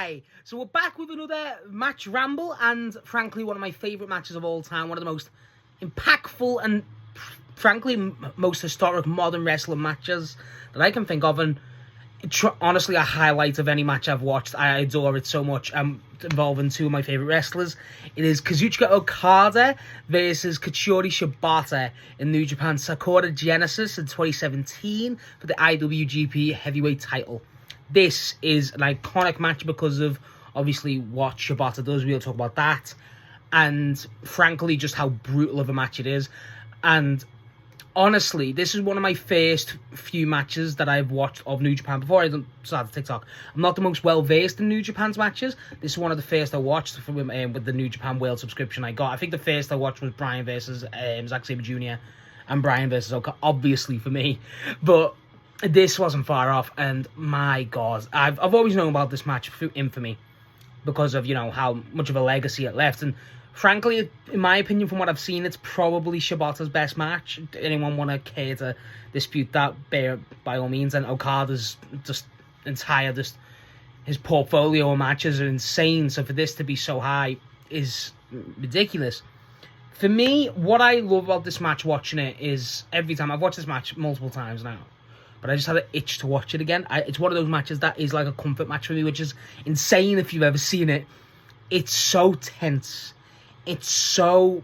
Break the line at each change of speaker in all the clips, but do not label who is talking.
Hi! So we're back with another match ramble, and frankly one of my favourite matches of all time, one of the most impactful and frankly most historic modern wrestling matches that I can think of, and honestly a highlight of any match I've watched. I adore it so much. Involving two of my favourite wrestlers. It is Kazuchika Okada versus Katsuyori Shibata in New Japan Sakura Genesis in 2017 for the IWGP Heavyweight title. This is an iconic match because of, obviously, what Shibata does. We'll talk about that. And, frankly, just how brutal of a match it is. And, honestly, this is one of my first few matches that I've watched of New Japan before I started TikTok. I'm not the most well-versed in New Japan's matches. This is one of the first I watched with the New Japan World subscription I got. I think the first I watched was Bryan versus Zack Sabre Jr. and Bryan versus Okada, obviously, for me. But this wasn't far off, and my God, I've always known about this match through infamy because of, you know, how much of a legacy it left. And frankly, in my opinion, from what I've seen, it's probably Shibata's best match. Anyone want to care to dispute that, by all means. And Okada's his portfolio of matches are insane. So for this to be so high is ridiculous. For me, what I love about this match, watching it, is every time I've watched this match multiple times now, but I just had an itch to watch it again. It's one of those matches that is like a comfort match for me, which is insane if you've ever seen it. It's so tense. It's so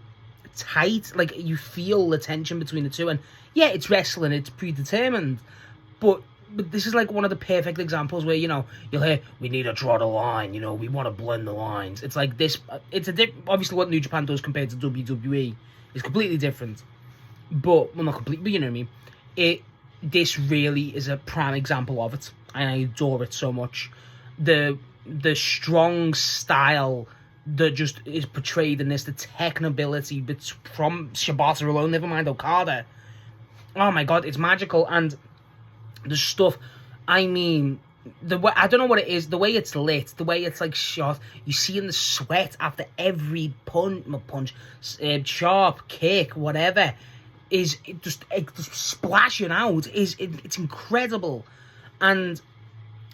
tight. Like, you feel the tension between the two. And yeah, it's wrestling. It's predetermined. But this is like one of the perfect examples where, you know, you'll hear, we need to draw the line. You know, we want to blend the lines. It's like this. It's obviously what New Japan does compared to WWE is completely different. But, well, not completely, but you know what I mean. This really is a prime example of it, and I adore it so much. The strong style that just is portrayed in this, the technability from Shibata alone, never mind Okada. Oh my God, it's magical. And the stuff, I mean, the way, I don't know what it is, the way it's lit, the way it's like shot, you see in the sweat after every sharp kick, whatever, is just splashing out. It's incredible. And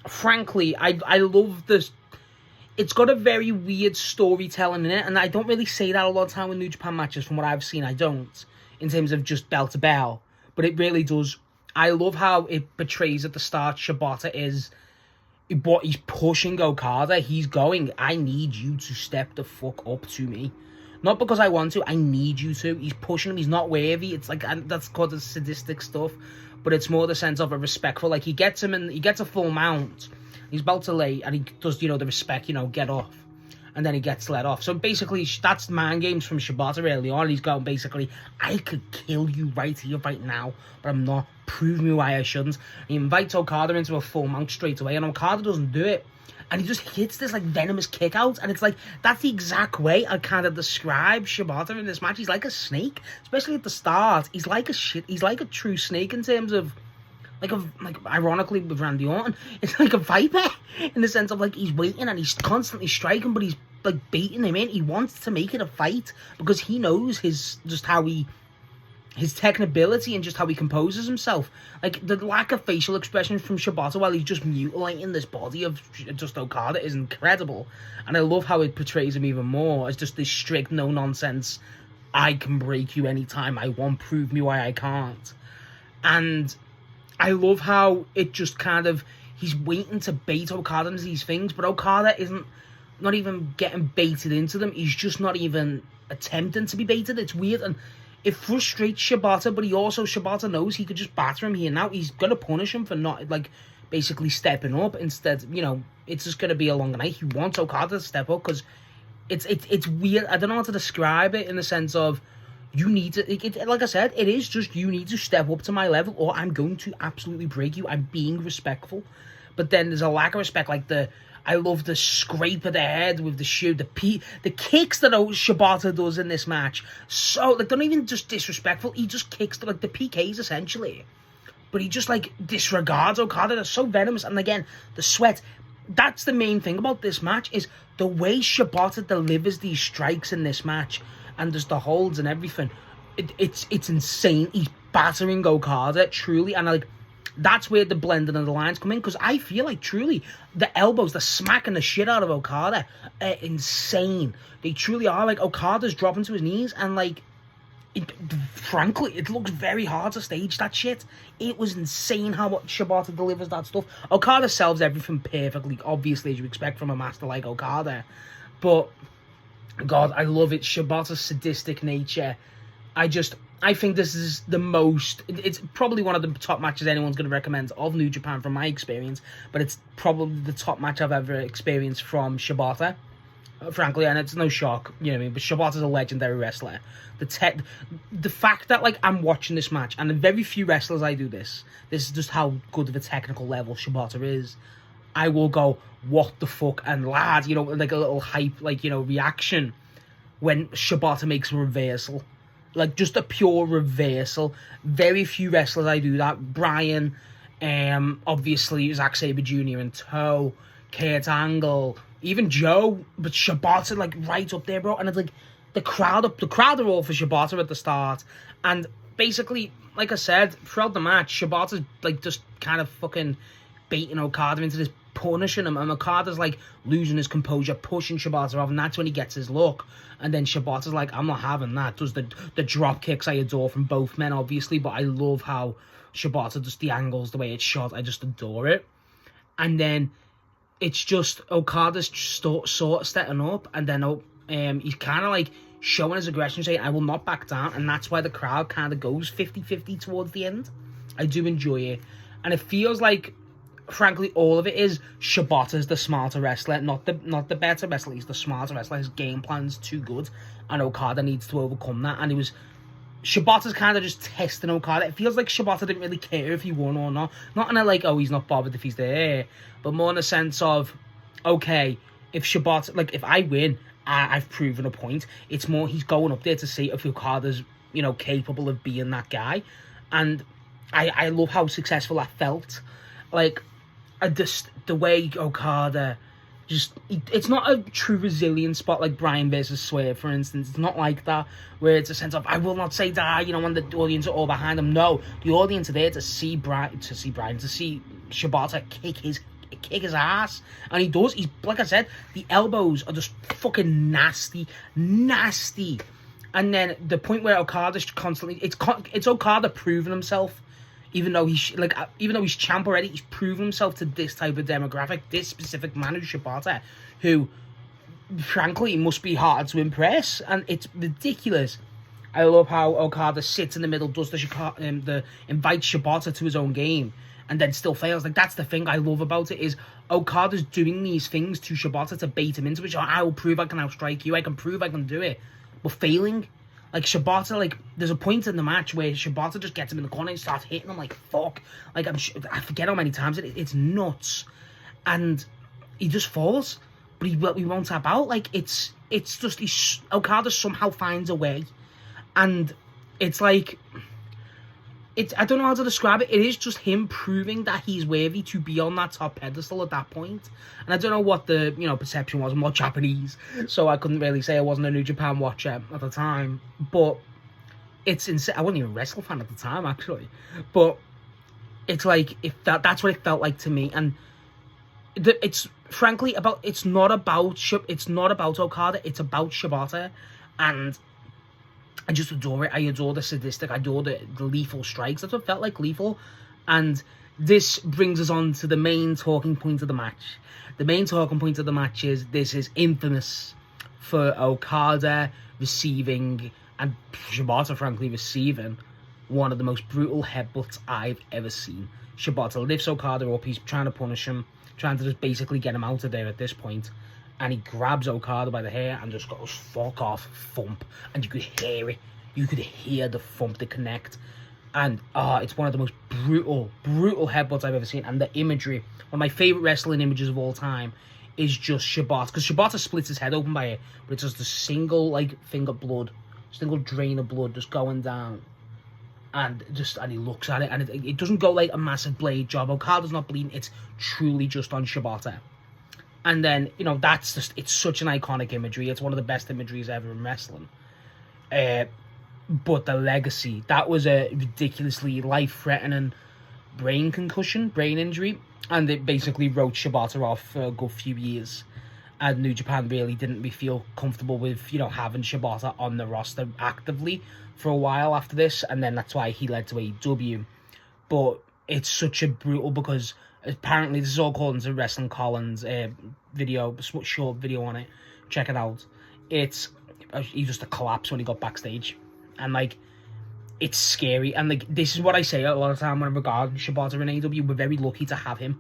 frankly, I love this. It's got a very weird storytelling in it, and I don't really say that a lot of time with New Japan matches. From what I've seen, I don't, in terms of just bell to bell, but it really does. I love how it portrays at the start Shibata is what he's pushing Okada. He's going, I need you to step the fuck up to me. Not because I want to, I need you to. He's pushing him, he's not worthy. It's like, and that's called the sadistic stuff, but it's more the sense of a respectful, like he gets him and he gets a full mount. He's about to lay, and he does, you know, the respect, you know, get off. And then he gets let off. So basically, that's mind games from Shibata early on. He's going, basically, I could kill you right here, right now, but I'm not. Prove me why I shouldn't. He invites Okada into a full mount straight away, and Okada doesn't do it. And he just hits this, like, venomous kick out. And it's like, that's the exact way I kind of describe Shibata in this match. He's like a snake, especially at the start. He's like a true snake in terms of, like ironically with Randy Orton, it's like a viper in the sense of, like, he's waiting and he's constantly striking, but he's, like, baiting him in. He wants to make it a fight because he knows his technability and just how he composes himself. Like, the lack of facial expression from Shibata while he's just mutilating this body of just Okada is incredible. And I love how it portrays him even more as just this strict, no-nonsense, I can break you anytime I want, prove me why I can't. And I love how it just kind of, he's waiting to bait Okada into these things, but Okada isn't not even getting baited into them. He's just not even attempting to be baited. It's weird, and it frustrates Shibata, but Shibata knows he could just batter him here now. He's going to punish him for not, like, basically stepping up. Instead, you know, it's just going to be a long night. He wants Okada to step up because it's weird. I don't know how to describe it in the sense of, you need to, like I said, it is just, you need to step up to my level or I'm going to absolutely break you. I'm being respectful. But then there's a lack of respect, like I love the scrape of the head with the shoe, the kicks that Shibata does in this match. So, like, they're not even just disrespectful. He just kicks, like, the PKs, essentially. But he just, like, disregards Okada. They're so venomous. And, again, the sweat. That's the main thing about this match, is the way Shibata delivers these strikes in this match. And there's the holds and everything. It's insane. He's battering Okada, truly. And, like, that's where the blending of the lines come in, because I feel like truly the elbows, the smacking the shit out of Okada, are insane. They truly are. Like, Okada's dropping to his knees, and like, frankly, it looks very hard to stage that shit. It was insane how much Shibata delivers that stuff. Okada sells everything perfectly, obviously, as you expect from a master like Okada. But, God, I love it. Shibata's sadistic nature. I think this is the most... It's probably one of the top matches anyone's going to recommend of New Japan from my experience, but it's probably the top match I've ever experienced from Shibata. Frankly, and it's no shock, you know what I mean, but Shibata's a legendary wrestler. The fact that, like, I'm watching this match, and very few wrestlers I do this is just how good of a technical level Shibata is. I will go, what the fuck, and lad, you know, like a little hype, like, you know, reaction when Shibata makes a reversal. Like, just a pure reversal. Very few wrestlers I do that. Brian, obviously, Zack Sabre Jr. in tow, Kurt Angle, even Joe, but Shibata, like, right up there, bro. And it's like, the crowd are all for Shibata at the start. And basically, like I said, throughout the match, Shibata's, like, just kind of fucking baiting Okada into this, punishing him. And Okada's, like, losing his composure, pushing Shibata off, and that's when he gets his look. And then Shibata's like, I'm not having that. Does the drop kicks I adore from both men, obviously, but I love how Shibata does the angles, the way it's shot. I just adore it. And then it's just Okada's sort of stepping up, and then he's kind of like showing his aggression, saying, I will not back down, and that's why the crowd kind of goes 50-50 towards the end. I do enjoy it. And it feels like, frankly, all of it is Shibata's the smarter wrestler, not the better wrestler. He's the smarter wrestler. His game plan's too good, and Okada needs to overcome that. And Shibata's kind of just testing Okada. It feels like Shibata didn't really care if he won or not. Not in a like, oh, he's not bothered if he's there, but more in a sense of, okay, if Shibata, like, if I win, I've proven a point. It's more he's going up there to see if Okada's, you know, capable of being that guy. And I love how successful that felt. Like, the way Okada it's not a true resilience spot like Bryan versus Swerve, for instance. It's not like that, where it's a sense of, I will not say die, you know, when the audience are all behind him. No, the audience are there to see Shibata kick his ass. And he does. He's, like I said, the elbows are just fucking nasty. And then the point where Okada's constantly, it's Okada proving himself. Even though he's champ already, he's proven himself to this type of demographic, this specific man who's Shibata, who, frankly, must be hard to impress, and it's ridiculous. I love how Okada sits in the middle, does invites Shibata to his own game, and then still fails. Like, that's the thing I love about it, is Okada's doing these things to Shibata to bait him into it. I will prove I can outstrike you, I can prove I can do it, but failing. Like, Shibata, like, there's a point in the match where Shibata just gets him in the corner and starts hitting him like, fuck. Like, I forget how many times it's nuts. And he just falls, but he won't tap out. Like, it's just, Okada somehow finds a way. And it's like, I don't know how to describe it. It is just him proving that he's worthy to be on that top pedestal at that point. And I don't know what the, you know, perception was. I'm not Japanese, so I couldn't really say I wasn't a New Japan watcher at the time. But it's insane. I wasn't even a wrestling fan at the time, actually. But it's like, that's what it felt like to me. And it's frankly it's not about Okada. It's about Shibata. And I just adore it. I adore the sadistic. I adore the lethal strikes. That's what felt like, lethal. And this brings us on to the main talking point of the match. The main talking point of the match is, this is infamous for Okada receiving, and Shibata, frankly, receiving one of the most brutal headbutts I've ever seen. Shibata lifts Okada up. He's trying to punish him, trying to just basically get him out of there at this point. And he grabs Okada by the hair and just goes, fuck off, thump. And you could hear it. You could hear the thump, the connect. And, it's one of the most brutal headbutts I've ever seen. And the imagery, one of my favourite wrestling images of all time, is just Shibata. Because Shibata splits his head open by it, but it's just a single, like, finger blood, single drain of blood just going down. And he looks at it, and it doesn't go like a massive blade job. Okada's not bleeding. It's truly just on Shibata. And then, you know, that's just, it's such an iconic imagery. It's one of the best imageries ever in wrestling. But the legacy, that was a ridiculously life-threatening, brain injury, and it basically wrote Shibata off for a good few years. And New Japan really didn't feel comfortable with, having Shibata on the roster actively for a while after this, and then that's why he led to AEW. But it's such a brutal, because apparently this is all according to Wrestling Collins video, short video on it. Check it out. He just a collapse when he got backstage, and it's scary. And this is what I say a lot of time when regarding Shibata and AEW. We're very lucky to have him.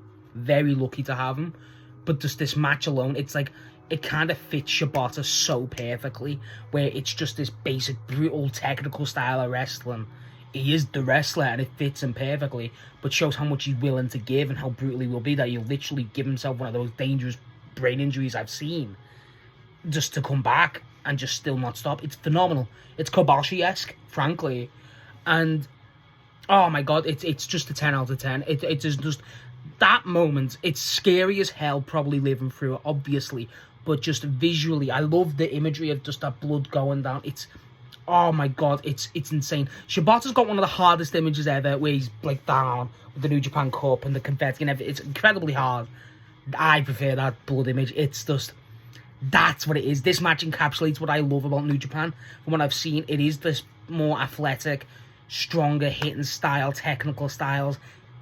But just this match alone, it's it kind of fits Shibata so perfectly, where it's just this basic, brutal, technical style of wrestling. He is the wrestler, and it fits him perfectly, but shows how much he's willing to give and how brutal he will be, that he'll literally give himself one of those dangerous brain injuries I've seen, just to come back and just still not stop. It's phenomenal. It's Kobashi-esque, frankly. And, oh my god, it's just a 10 out of 10. It is just... That moment, it's scary as hell, probably living through it, obviously, but just visually, I love the imagery of just that blood going down. Oh my god, it's insane. Shibata's got one of the hardest images ever, where he's down with the New Japan Cup and the confetti and everything. It's incredibly hard. I prefer that blood image. It's just, that's what it is. This match encapsulates what I love about New Japan. From what I've seen, it is this more athletic, stronger hitting style, technical styles.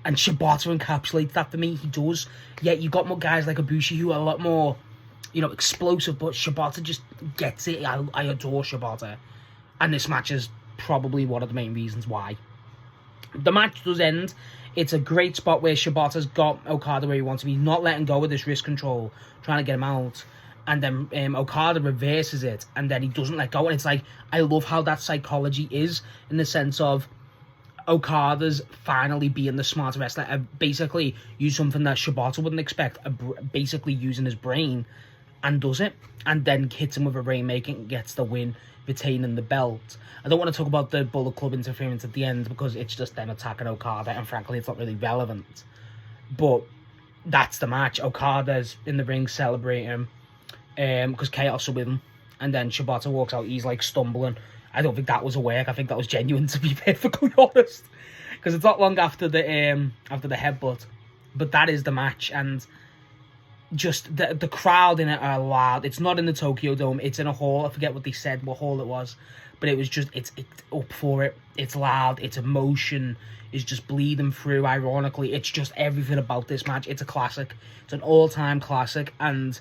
And Shibata encapsulates that for me. He does. Yet you got more guys like Ibushi who are a lot more, explosive. But Shibata just gets it. I adore Shibata. And this match is probably one of the main reasons why. The match does end. It's a great spot where Shibata's got Okada where he wants him. He's not letting go of this wrist control, trying to get him out. And then Okada reverses it. And then he doesn't let go. And it's I love how that psychology is, in the sense of Okada's finally being the smart wrestler, basically use something that Shibata wouldn't expect, basically using his brain, and does it, and then hits him with a Rainmaker and gets the win, retaining the belt. I don't want to talk about the Bullet Club interference at the end, because it's just them attacking Okada, and frankly it's not really relevant. But that's the match. Okada's in the ring celebrating, because Chaos are with him, and then Shibata walks out, he's stumbling. I don't think that was a work. I think that was genuine, to be perfectly honest, because it's not long after the headbutt. But that is the match, and just the crowd in it are loud. It's not in the Tokyo Dome. It's in a hall. I forget what they said, what hall it was, but it was just it's up for it. It's loud. Its emotion is just bleeding through. Ironically, it's just everything about this match. It's a classic. It's an all-time classic, and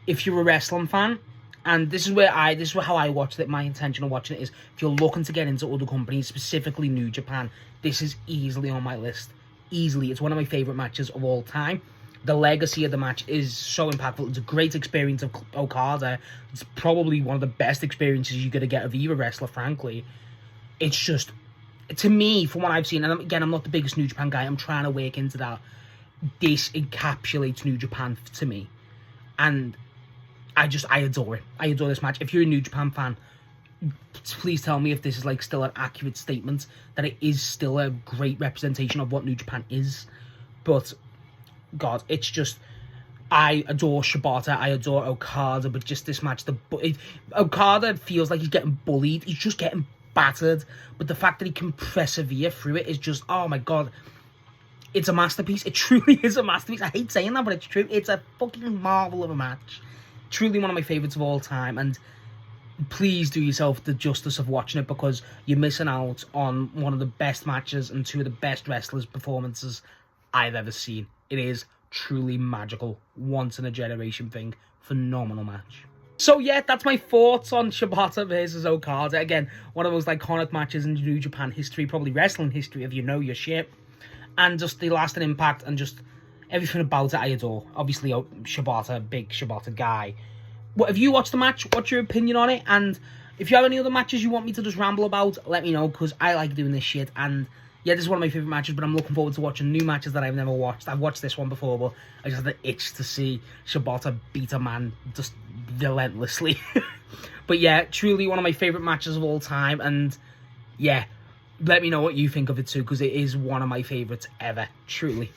if you're a wrestling fan. And this is how I watched it. My intention of watching it is, if you're looking to get into other companies, specifically New Japan, this is easily on my list. Easily. It's one of my favourite matches of all time. The legacy of the match is so impactful. It's a great experience of Okada. It's probably one of the best experiences you're going to get of either wrestler, frankly. It's just, to me, from what I've seen, and again, I'm not the biggest New Japan guy, I'm trying to work into that. This encapsulates New Japan to me. And I adore it. I adore this match. If you're a New Japan fan, please tell me if this is still an accurate statement, that it is still a great representation of what New Japan is. But, God, it's just, I adore Shibata, I adore Okada, but just this match, Okada feels like he's getting bullied, he's just getting battered, but the fact that he can persevere through it is just, oh my God, it's a masterpiece. It truly is a masterpiece. I hate saying that, but it's true. It's a fucking marvel of a match. Truly one of my favourites of all time, and please do yourself the justice of watching it, because you're missing out on one of the best matches and two of the best wrestlers' performances I've ever seen. It is truly magical, once in a generation thing. Phenomenal match. So yeah, that's my thoughts on Shibata versus Okada. Again, one of those iconic matches in New Japan history, probably wrestling history if you know your shit, and just the lasting impact and just everything about it I adore. Obviously, Shibata, big Shibata guy. What, have you watched the match? What's your opinion on it? And if you have any other matches you want me to just ramble about, let me know, because I like doing this shit. And yeah, this is one of my favourite matches, but I'm looking forward to watching new matches that I've never watched. I've watched this one before, but I just had the itch to see Shibata beat a man just relentlessly. But yeah, truly one of my favourite matches of all time. And yeah, let me know what you think of it too, because it is one of my favourites ever, truly.